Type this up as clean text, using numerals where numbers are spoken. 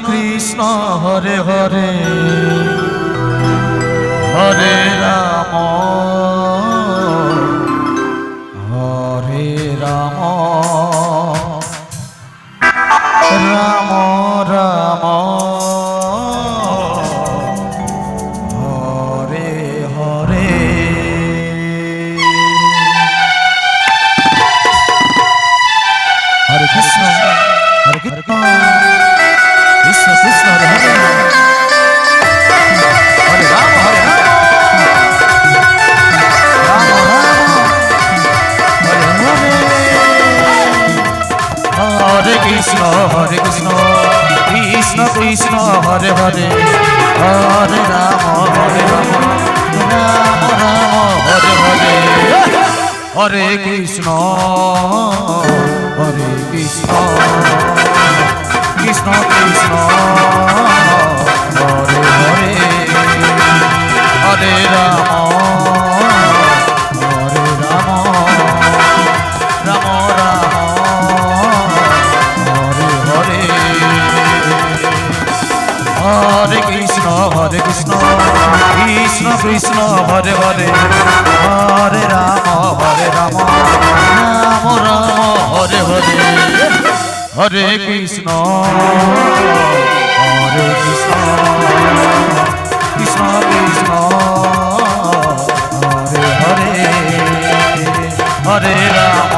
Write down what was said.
Krishna Hare Hare Hare Ram Hare Ram Ram Ram Hare Hare. Hare Krishna Hare Krishna Krishna Krishna Hare Hare Hare Ram Hare Ram Ram Ram Hare Hare. Hare Krishna Krishna Krishna Hare Hare Hare Ram Ram Ram Hare Hare. Hare Krishna Krishna Krishna Hare Hare Hare Ram Ram Ram Hare Hare. Hare Krishna Krishna Krishna Hare Hare Hare Ram Ram Ram Hare Hare. Hare Krishna Krishna Krishna Hare Hare Hare Ram